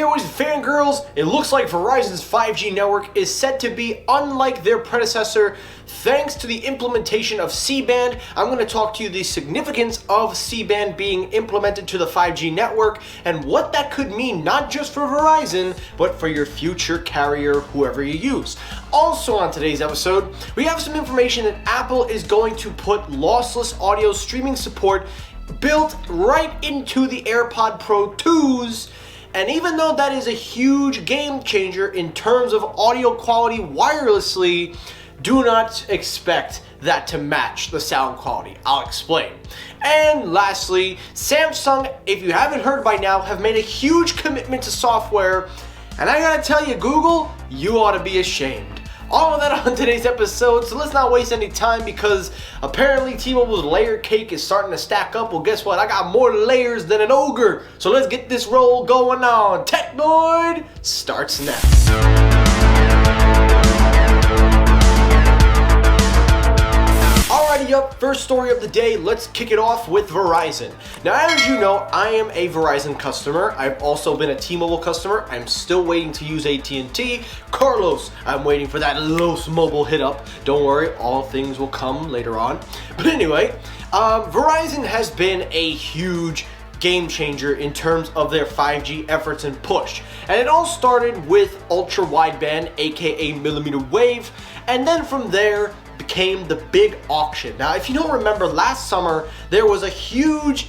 fanboys and fangirls, it looks like Verizon's 5G network is set to be unlike their predecessor thanks to the implementation of C-band. I'm going to talk to you the significance of C-band being implemented to the 5G network and what that could mean not just for Verizon, but for your future carrier, whoever you use. Also on today's episode, we have some information that Apple is going to put lossless audio streaming support built right into the AirPod Pro 2s. And even though that is a huge game changer in terms of audio quality wirelessly, do not expect that to match the sound quality. I'll explain. And lastly, Samsung, if you haven't heard by now, have made a huge commitment to software. And I gotta tell you, Google, you ought to be ashamed. All of that on today's episode, so let's not waste any time because apparently T-Mobile's layer cake is starting to stack up. Well, guess what? I got more layers than an ogre. So let's get this roll going on. Technoid starts next. Alrighty up, first story of the day, let's kick it off with Verizon. Now, as you know, I am a Verizon customer. I've also been a T-Mobile customer. I'm still waiting to use AT&T. Carlos, I'm waiting for that Los Mobile hit up. Don't worry, all things will come later on. But anyway, Verizon has been a huge game changer in terms of their 5G efforts and push. And it all started with ultra wideband, aka millimeter wave, and then from there became the big auction. Now, if you don't remember, last summer there was a huge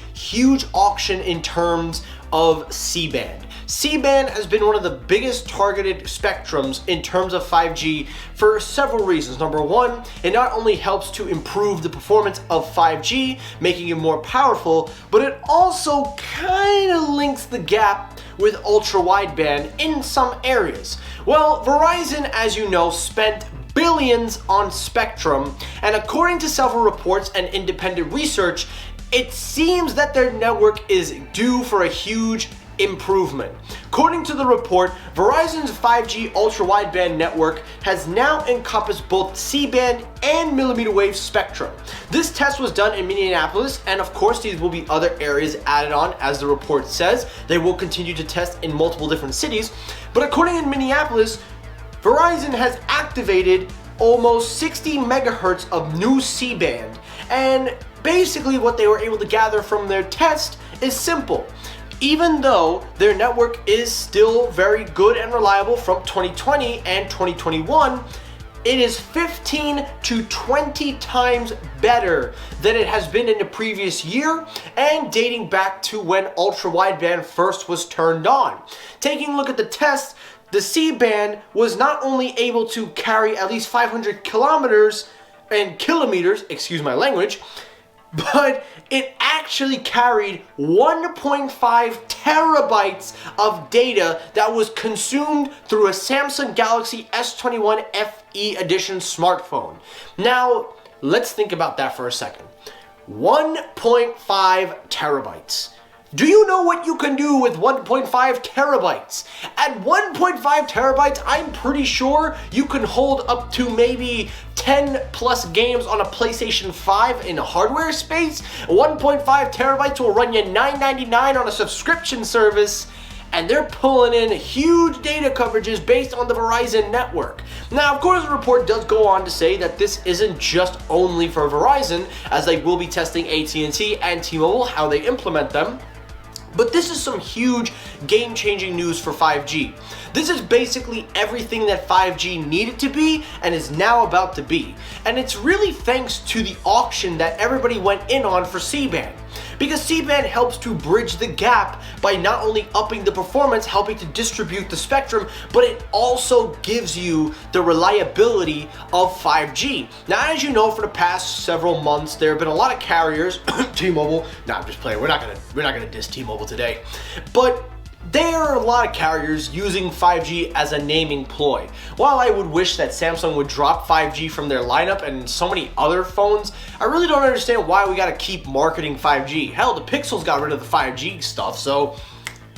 auction in terms of C-band. C-band has been one of the biggest targeted spectrums in terms of 5G for several reasons. Number one, it not only helps to improve the performance of 5G, making it more powerful, but it also kind of links the gap with ultra wideband in some areas. Well, Verizon, as you know, spent billions on spectrum, and according to several reports and independent research, it seems that their network is due for a huge improvement. According to the report, Verizon's 5G ultra-wideband network has now encompassed both C-band and millimeter wave spectrum. This test was done in Minneapolis, and of course these will be other areas added on. As the report says, they will continue to test in multiple different cities, but according to Minneapolis, Verizon has activated almost 60 megahertz of new C-band, and basically what they were able to gather from their test is simple. Even though their network is still very good and reliable from 2020 and 2021, it is 15 to 20 times better than it has been in the previous year and dating back to when ultra-wideband first was turned on. Taking a look at the test, the C-band was not only able to carry at least 500 kilometers and kilometers, excuse my language, but it actually carried 1.5 terabytes of data that was consumed through a Samsung Galaxy S21 FE edition smartphone. Now, let's think about that for a second. 1.5 terabytes. Do you know what you can do with 1.5 terabytes? At 1.5 terabytes, I'm pretty sure you can hold up to maybe 10 plus games on a PlayStation 5 in hardware space. 1.5 terabytes will run you $9.99 on a subscription service, and they're pulling in huge data coverages based on the Verizon network. Now, of course, the report does go on to say that this isn't just only for Verizon, as they will be testing AT&T and T-Mobile, how they implement them. But this is some huge game-changing news for 5G. This is basically everything that 5G needed to be and is now about to be. And it's really thanks to the auction that everybody went in on for C-band. Because C-band helps to bridge the gap by not only upping the performance, helping to distribute the spectrum, but it also gives you the reliability of 5G. Now, as you know, for the past several months, there have been a lot of carriers, T-Mobile, no, I'm just playing, we're not gonna diss T-Mobile today, but there are a lot of carriers using 5G as a naming ploy. While I would wish that Samsung would drop 5G from their lineup and so many other phones, I really don't understand why we gotta keep marketing 5G. Hell, the Pixels got rid of the 5G stuff, so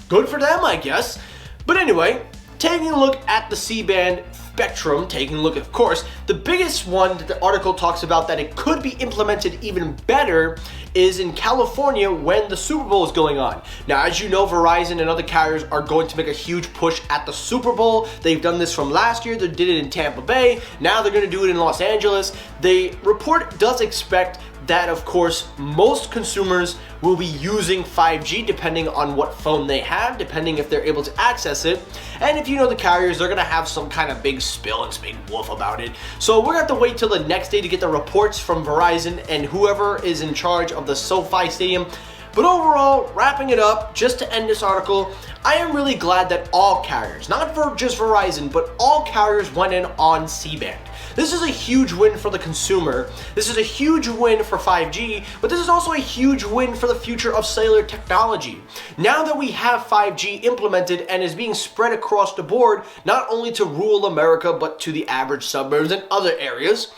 good for them, I guess. But anyway, taking a look at the C-band spectrum, taking a look, of course, the biggest one that the article talks about that it could be implemented even better is in California when the Super Bowl is going on. Now, as you know, Verizon and other carriers are going to make a huge push at the Super Bowl. They've done this from last year. They did it in Tampa Bay. Now they're going to do it in Los Angeles. The report does expect that, of course, most consumers will be using 5G depending on what phone they have, depending if they're able to access it. And if you know the carriers, they're gonna have some kind of big spill and big woof about it. So we're gonna have to wait till the next day to get the reports from Verizon and whoever is in charge of the SoFi Stadium. But overall, wrapping it up, just to end this article, I am really glad that all carriers, not for just Verizon, but all carriers went in on C-band. This is a huge win for the consumer. This is a huge win for 5G, but this is also a huge win for the future of cellular technology. Now that we have 5G implemented and is being spread across the board, not only to rural America, but to the average suburbs and other areas,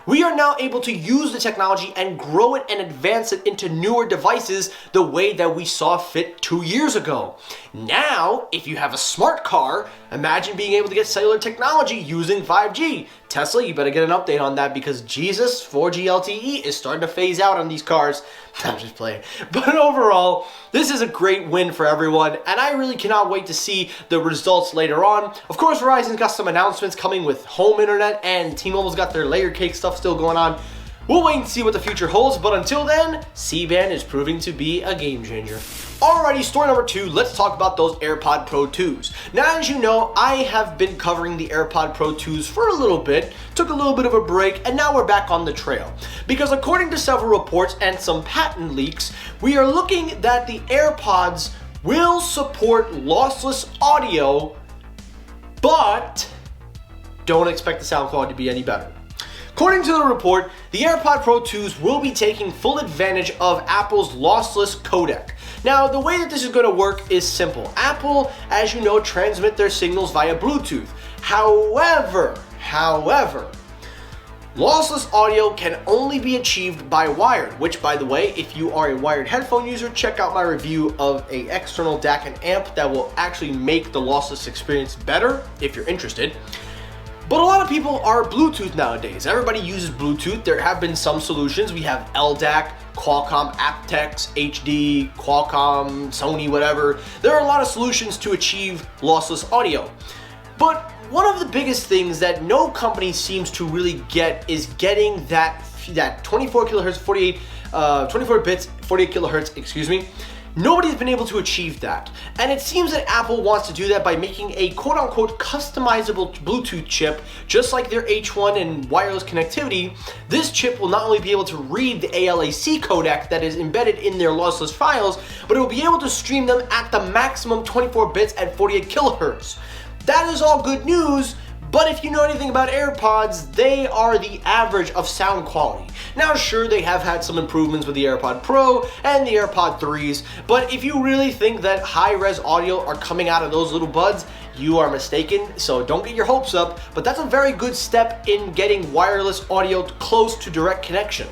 we are now able to use the technology and grow it and advance it into newer devices the way that we saw fit 2 years ago. Now, if you have a smart car, imagine being able to get cellular technology using 5G. Tesla, you better get an update on that because Jesus, 4G LTE is starting to phase out on these cars. I'm just playing. But overall, this is a great win for everyone, and I really cannot wait to see the results later on. Of course, Verizon's got some announcements coming with home internet, and T-Mobile's got their layer cake stuff still going on. We'll wait and see what the future holds, but until then, C-band is proving to be a game changer. Alrighty, story number 2, let's talk about those AirPod Pro 2s. Now, as you know, I have been covering the AirPod Pro 2s for a little bit, took a little bit of a break, and now we're back on the trail. Because according to several reports and some patent leaks, we are looking that the AirPods will support lossless audio, but don't expect the sound quality to be any better. According to the report, the AirPod Pro 2s will be taking full advantage of Apple's lossless codec. Now, the way that this is going to work is simple. Apple, as you know, transmit their signals via Bluetooth. However, lossless audio can only be achieved by wired, which, by the way, if you are a wired headphone user, check out my review of an external DAC and amp that will actually make the lossless experience better if you're interested. But a lot of people are Bluetooth nowadays. Everybody uses Bluetooth. There have been some solutions. We have LDAC, Qualcomm aptX, HD, Qualcomm, Sony, whatever. There are a lot of solutions to achieve lossless audio. But one of the biggest things that no company seems to really get is getting that 24 kilohertz, 24 bits, 48 kilohertz, excuse me. Nobody's been able to achieve that. And it seems that Apple wants to do that by making a quote-unquote customizable Bluetooth chip, just like their H1 and wireless connectivity. This chip will not only be able to read the ALAC codec that is embedded in their lossless files, but it will be able to stream them at the maximum 24 bits at 48 kilohertz. That is all good news, but if you know anything about AirPods, they are the average of sound quality. Now, sure, they have had some improvements with the AirPod Pro and the AirPod 3s, but if you really think that high-res audio are coming out of those little buds, you are mistaken, so don't get your hopes up, but that's a very good step in getting wireless audio close to direct connection.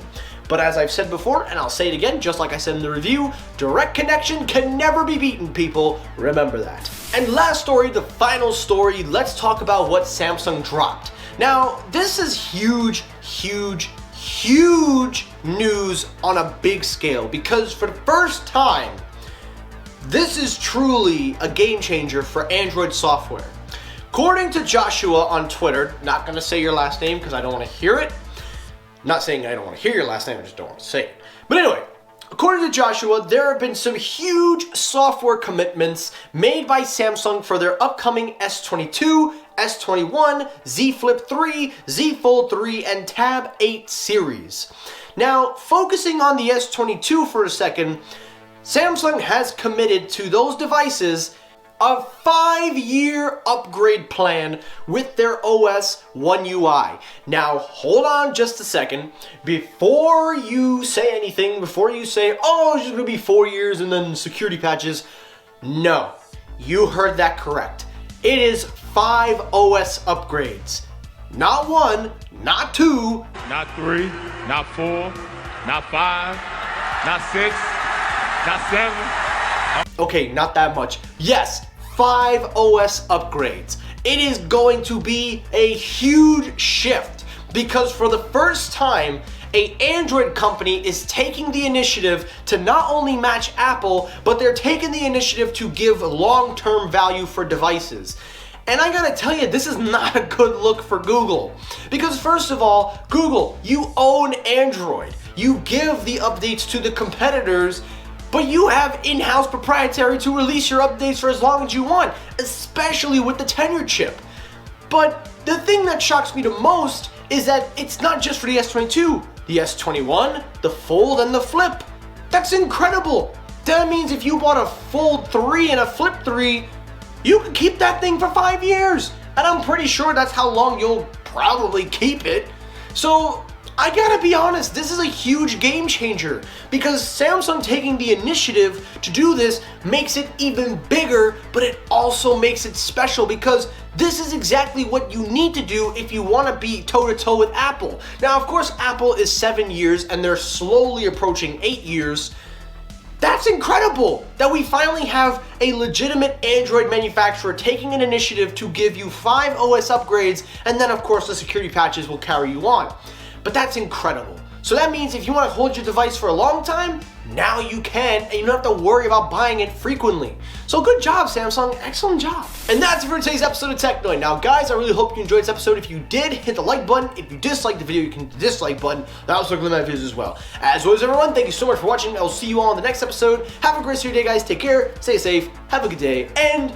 But as I've said before, and I'll say it again, just like I said in the review, direct connection can never be beaten, people. Remember that. And last story, the final story, let's talk about what Samsung dropped. Now, this is huge news on a big scale, because for the first time, this is truly a game changer for Android software. According to Joshua on Twitter, not gonna say your last name because I don't want to hear it. Not saying I don't want to hear your last name, I just don't want to say it. But anyway, according to Joshua, there have been some huge software commitments made by Samsung for their upcoming S22, S21, Z Flip 3, Z Fold 3, and Tab 8 series. Now, focusing on the S22 for a second, Samsung has committed to those devices a 5-year upgrade plan with their OS One UI. Now, hold on just a second. Before you say anything, before you say, oh, it's just gonna be 4 years and then security patches, no, you heard that correct. It is 5 OS upgrades. Not 1, not 2, not 3, not 4, not 5, not 6, not 7. Okay, not that much. Yes, 5 OS upgrades. it is going to be a huge shift because for the first time, an Android company is taking the initiative to not only match Apple, but they're taking the initiative to give long-term value for devices. And I gotta tell you, this is not a good look for Google. Because first of all, Google, you own Android. You give the updates to the competitors, but you have in-house proprietary to release your updates for as long as you want, especially with the tenure chip. But the thing that shocks me the most is that it's not just for the S22, the S21, the Fold, and the Flip. That's incredible. That means if you bought a Fold 3 and a Flip 3, you can keep that thing for 5 years. And I'm pretty sure that's how long you'll probably keep it. So I gotta be honest, this is a huge game changer because Samsung taking the initiative to do this makes it even bigger, but it also makes it special because this is exactly what you need to do if you want to be toe-to-toe with Apple. Now, of course, Apple is 7 years and they're slowly approaching 8 years. That's incredible that we finally have a legitimate Android manufacturer taking an initiative to give you 5 OS upgrades, and then of course the security patches will carry you on. But that's incredible. So that means if you want to hold your device for a long time, now you can, and you don't have to worry about buying it frequently. So good job, Samsung. Excellent job. And that's it for today's episode of Technoid. Now, guys, I really hope you enjoyed this episode. If you did, hit the like button. If you disliked the video, you can hit the dislike button. That also click on my videos as well. As always, everyone, thank you so much for watching. I'll see you all in the next episode. Have a great day, guys. Take care. Stay safe. Have a good day. And